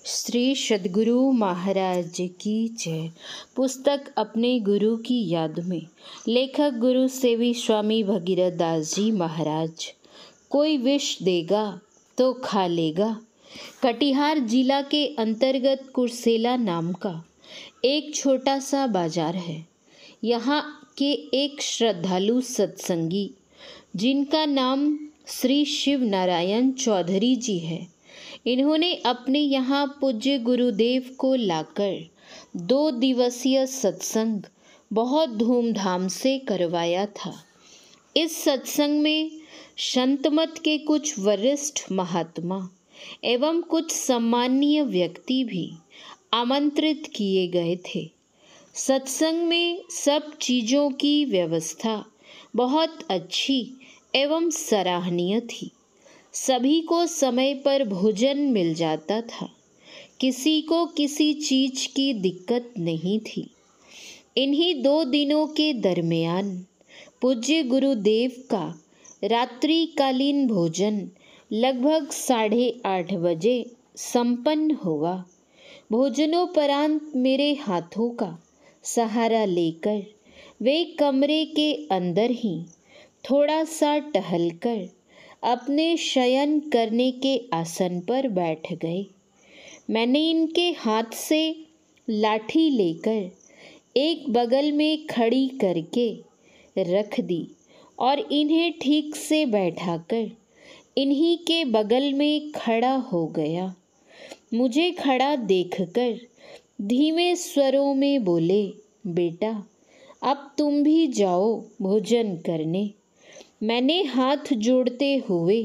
श्री सद्गुरु महाराज की जय। पुस्तक अपने गुरु की याद में, लेखक गुरु सेवी स्वामी भगीरथ दास जी महाराज। कोई विष देगा तो खा लेगा। कटिहार जिला के अंतर्गत कुर्सेला नाम का एक छोटा सा बाजार है। यहाँ के एक श्रद्धालु सत्संगी, जिनका नाम श्री शिव नारायण चौधरी जी है, इन्होंने अपने यहाँ पूज्य गुरुदेव को लाकर 2 दिवसीय सत्संग बहुत धूमधाम से करवाया था। इस सत्संग में संत मत के कुछ वरिष्ठ महात्मा एवं कुछ सम्मानीय व्यक्ति भी आमंत्रित किए गए थे। सत्संग में सब चीज़ों की व्यवस्था बहुत अच्छी एवं सराहनीय थी। सभी को समय पर भोजन मिल जाता था। किसी को किसी चीज़ की दिक्कत नहीं थी। इन्हीं 2 दिनों के दरमियान पूज्य गुरुदेव का रात्रिकालीन भोजन लगभग 8:30 बजे संपन्न हुआ। भोजनोपरांत मेरे हाथों का सहारा लेकर वे कमरे के अंदर ही थोड़ा सा टहलकर अपने शयन करने के आसन पर बैठ गए। मैंने इनके हाथ से लाठी लेकर एक बगल में खड़ी करके रख दी और इन्हें ठीक से बैठाकर इन्हीं के बगल में खड़ा हो गया। मुझे खड़ा देखकर धीमे स्वरों में बोले, बेटा अब तुम भी जाओ भोजन करने। मैंने हाथ जोड़ते हुए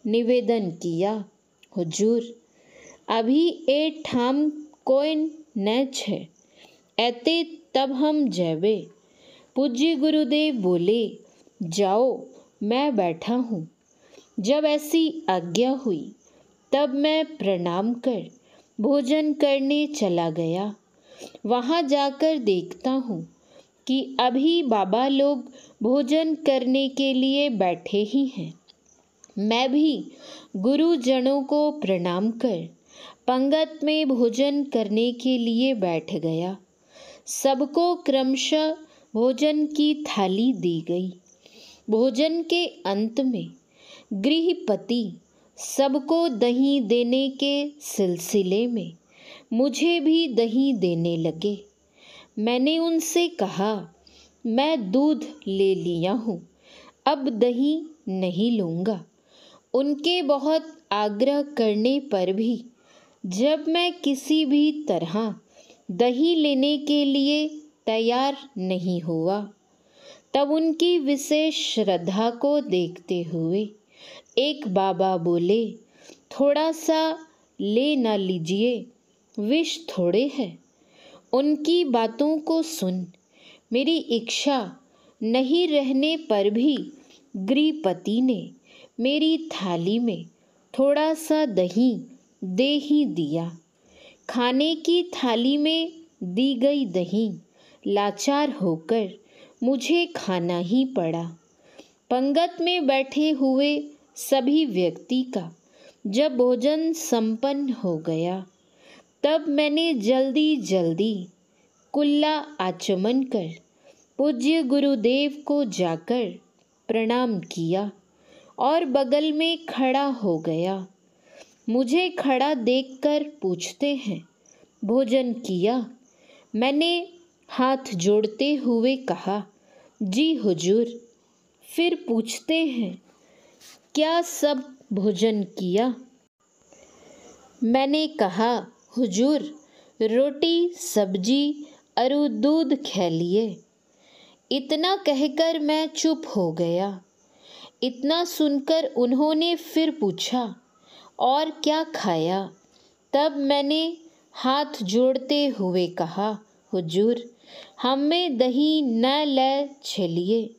निवेदन किया, हुजूर अभी ए ठाम कोई न छे, ऐते तब हम जैबे। पूज्य गुरुदेव बोले, जाओ मैं बैठा हूँ। जब ऐसी आज्ञा हुई तब मैं प्रणाम कर भोजन करने चला गया। वहाँ जाकर देखता हूँ कि अभी बाबा लोग भोजन करने के लिए बैठे ही हैं। मैं भी गुरुजनों को प्रणाम कर पंगत में भोजन करने के लिए बैठ गया। सबको क्रमशः भोजन की थाली दी गई। भोजन के अंत में गृहपति सबको दही देने के सिलसिले में मुझे भी दही देने लगे। मैंने उनसे कहा, मैं दूध ले लिया हूँ, अब दही नहीं लूँगा। उनके बहुत आग्रह करने पर भी जब मैं किसी भी तरह दही लेने के लिए तैयार नहीं हुआ, तब उनकी विशेष श्रद्धा को देखते हुए एक बाबा बोले, थोड़ा सा ले ना लीजिए, विष थोड़े है। उनकी बातों को सुन मेरी इच्छा नहीं रहने पर भी गृहपति ने मेरी थाली में थोड़ा सा दही दे ही दिया। खाने की थाली में दी गई दही लाचार होकर मुझे खाना ही पड़ा। पंगत में बैठे हुए सभी व्यक्ति का जब भोजन संपन्न हो गया, तब मैंने जल्दी जल्दी कुल्ला आचमन कर पूज्य गुरुदेव को जाकर प्रणाम किया और बगल में खड़ा हो गया। मुझे खड़ा देखकर पूछते हैं, भोजन किया? मैंने हाथ जोड़ते हुए कहा, जी हुजूर। फिर पूछते हैं, क्या सब भोजन किया? मैंने कहा, हुजूर रोटी सब्जी और दूध खा लिए। इतना कहकर मैं चुप हो गया। इतना सुनकर उन्होंने फिर पूछा, और क्या खाया? तब मैंने हाथ जोड़ते हुए कहा, हुजूर हमें दही न ले चलिए,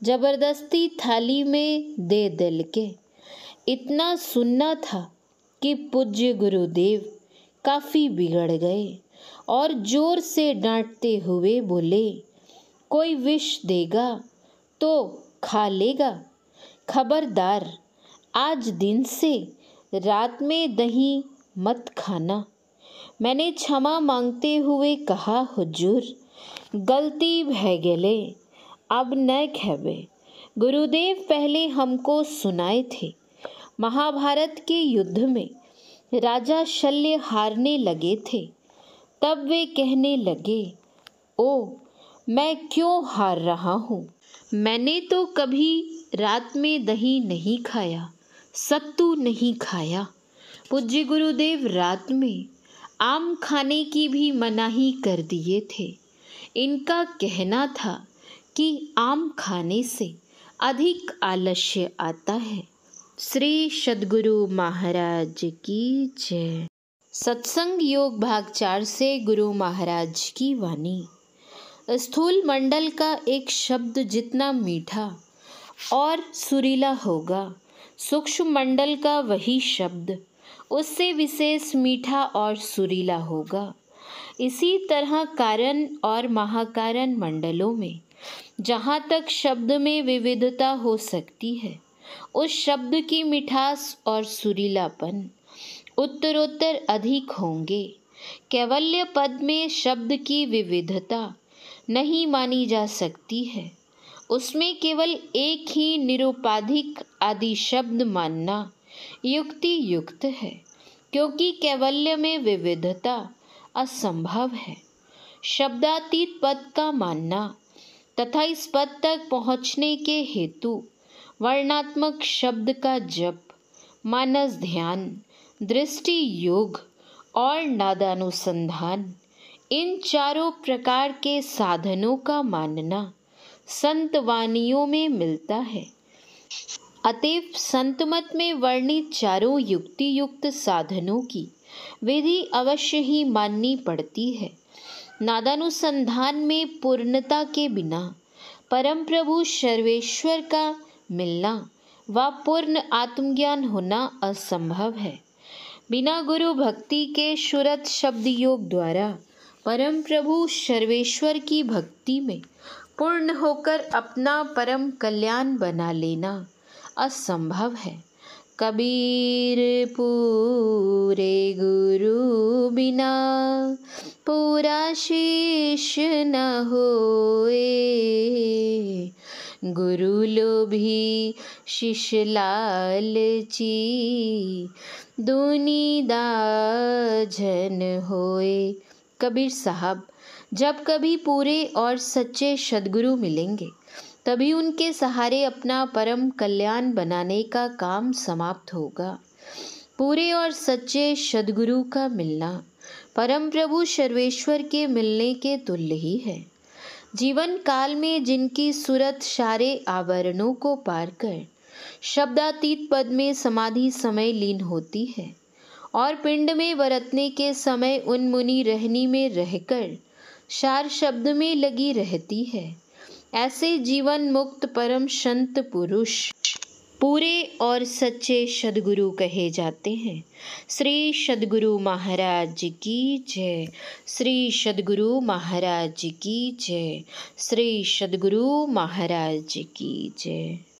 जबरदस्ती थाली में दे दिल के। इतना सुनना था कि पूज्य गुरुदेव काफ़ी बिगड़ गए और जोर से डांटते हुए बोले, कोई विष देगा तो खा लेगा। खबरदार, आज दिन से रात में दही मत खाना। मैंने क्षमा मांगते हुए कहा, हुजूर गलती भय गेले, अब न कहबे। गुरुदेव पहले हमको सुनाए थे, महाभारत के युद्ध में राजा शल्य हारने लगे थे, तब वे कहने लगे, ओ मैं क्यों हार रहा हूँ। मैंने तो कभी रात में दही नहीं खाया, सत्तू नहीं खाया। पूज्य गुरुदेव रात में आम खाने की भी मनाही कर दिए थे। इनका कहना था कि आम खाने से अधिक आलस्य आता है। श्री सद्गुरु महाराज की जय। सत्संग योग भाग 4 से गुरु महाराज की वाणी। स्थूल मंडल का एक शब्द जितना मीठा और सुरीला होगा, सूक्ष्म मंडल का वही शब्द उससे विशेष मीठा और सुरीला होगा। इसी तरह कारण और महाकारण मंडलों में जहाँ तक शब्द में विविधता हो सकती है, उस शब्द की मिठास और सुरीलापन उत्तरोत्तर अधिक होंगे। कैवल्य पद में शब्द की विविधता नहीं मानी जा सकती है, उसमें केवल एक ही निरुपाधिक आदि शब्द मानना युक्ति युक्त है, क्योंकि कैवल्य में विविधता असंभव है। शब्दातीत पद का मानना तथा इस पद तक पहुँचने के हेतु वर्णात्मक शब्द का जप, मानस ध्यान, दृष्टि योग और नादानुसंधान, इन चारों प्रकार के साधनों का मानना संत वानियों में मिलता है। अतएव संतमत में वर्णित चारों युक्ति युक्त साधनों की विधि अवश्य ही माननी पड़ती है। नादानुसंधान में पूर्णता के बिना परम प्रभु सर्वेश्वर का मिलना व पूर्ण आत्मज्ञान होना असंभव है। बिना गुरु भक्ति के शुरत शब्द योग द्वारा परम प्रभु सर्वेश्वर की भक्ति में पूर्ण होकर अपना परम कल्याण बना लेना असंभव है। कबीर पूरे गुरु बिना पूरा शीश न होए, गुरु लोभी शिष्य लालची दूनी दाझन होए। कबीर साहब जब कभी पूरे और सच्चे सद्गुरु मिलेंगे, तभी उनके सहारे अपना परम कल्याण बनाने का काम समाप्त होगा। पूरे और सच्चे सद्गुरु का मिलना परम प्रभु सर्वेश्वर के मिलने के तुल्य ही है। जीवन काल में जिनकी सूरत सारे आवरणों को पार कर शब्दातीत पद में समाधि समय लीन होती है और पिंड में वरतने के समय उन्मुनी रहनी में रहकर सार शब्द में लगी रहती है, ऐसे जीवन मुक्त परम संत पुरुष पूरे और सच्चे सद्गुरु कहे जाते हैं। श्री सद्गुरु महाराज की जय। श्री सद्गुरु महाराज की जय। श्री सद्गुरु महाराज की जय।